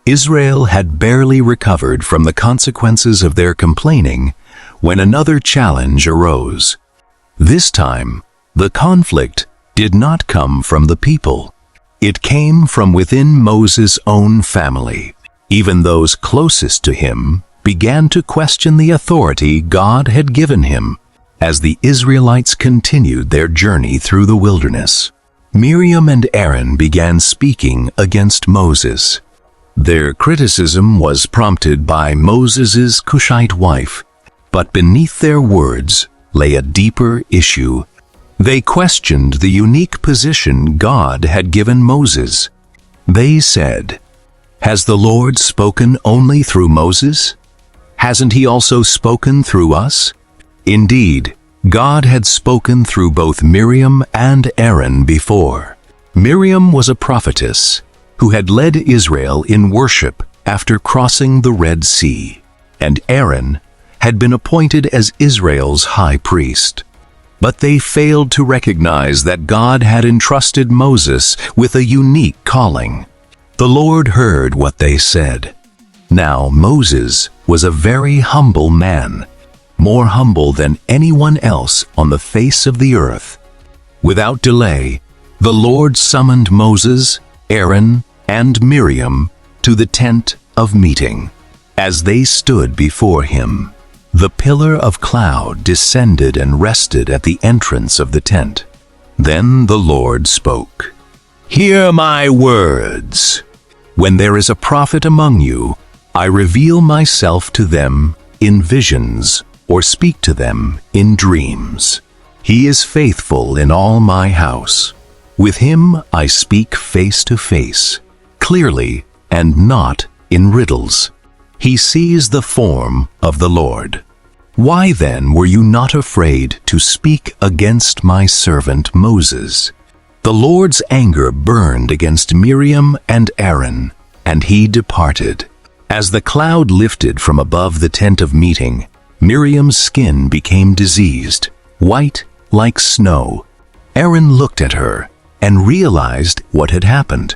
Israel had barely recovered from the consequences of their complaining when another challenge arose. This time, the conflict did not come from the people. It came from within Moses' own family. Even those closest to him began to question the authority God had given him as the Israelites continued their journey through the wilderness. Miriam and Aaron began speaking against Moses. Their criticism was prompted by Moses' Cushite wife, but beneath their words lay a deeper issue. They questioned the unique position God had given Moses. They said, "Has the Lord spoken only through Moses? Hasn't he also spoken through us?" Indeed, God had spoken through both Miriam and Aaron before. Miriam was a prophetess who had led Israel in worship after crossing the Red Sea, and Aaron had been appointed as Israel's high priest. But they failed to recognize that God had entrusted Moses with a unique calling. The Lord heard what they said. Now Moses was a very humble man, more humble than anyone else on the face of the earth. Without delay, the Lord summoned Moses, Aaron, and Miriam to the tent of meeting. As they stood before him, the pillar of cloud descended and rested at the entrance of the tent. Then the Lord spoke, "Hear my words. When there is a prophet among you, I reveal myself to them in visions or speak to them in dreams. He is faithful in all my house. With him I speak face to face, clearly and not in riddles. He sees the form of the Lord. Why then were you not afraid to speak against my servant Moses?" The Lord's anger burned against Miriam and Aaron, and he departed. As the cloud lifted from above the tent of meeting, Miriam's skin became diseased, white like snow. Aaron looked at her and realized what had happened.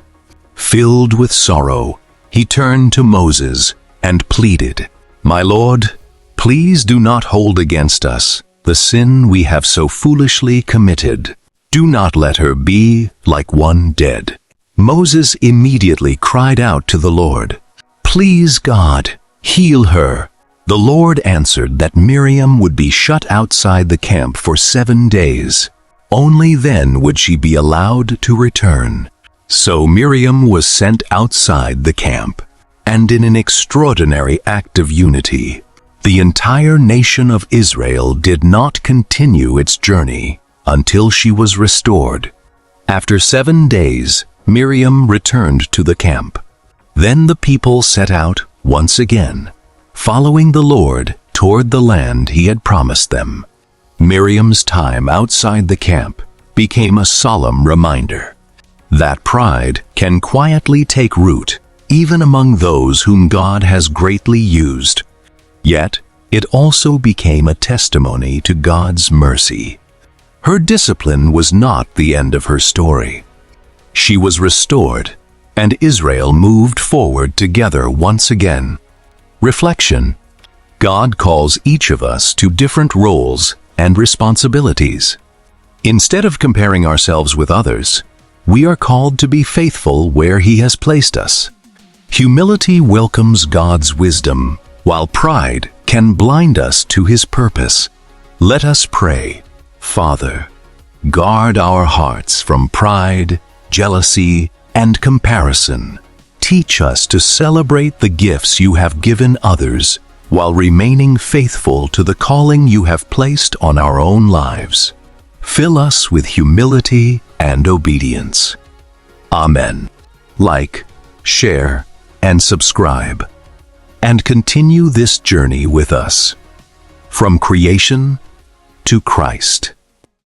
Filled with sorrow, he turned to Moses and pleaded, "My Lord, please do not hold against us the sin we have so foolishly committed. Do not let her be like one dead." Moses immediately cried out to the Lord, "Please God, heal her." The Lord answered that Miriam would be shut outside the camp for 7 days. Only then would she be allowed to return. So Miriam was sent outside the camp, and in an extraordinary act of unity, the entire nation of Israel did not continue its journey until she was restored. After 7 days, Miriam returned to the camp. Then the people set out once again, following the Lord toward the land he had promised them. Miriam's time outside the camp became a solemn reminder that pride can quietly take root even among those whom God has greatly used. Yet, it also became a testimony to God's mercy. Her discipline was not the end of her story. She was restored, and Israel moved forward together once again. Reflection: God calls each of us to different roles and responsibilities. Instead of comparing ourselves with others, we are called to be faithful where He has placed us. Humility welcomes God's wisdom, while pride can blind us to His purpose. Let us pray. Father, guard our hearts from pride, jealousy, and comparison. Teach us to celebrate the gifts you have given others while remaining faithful to the calling you have placed on our own lives. Fill us with humility and obedience. Amen. Like, share, and subscribe, and continue this journey with us. From creation to Christ.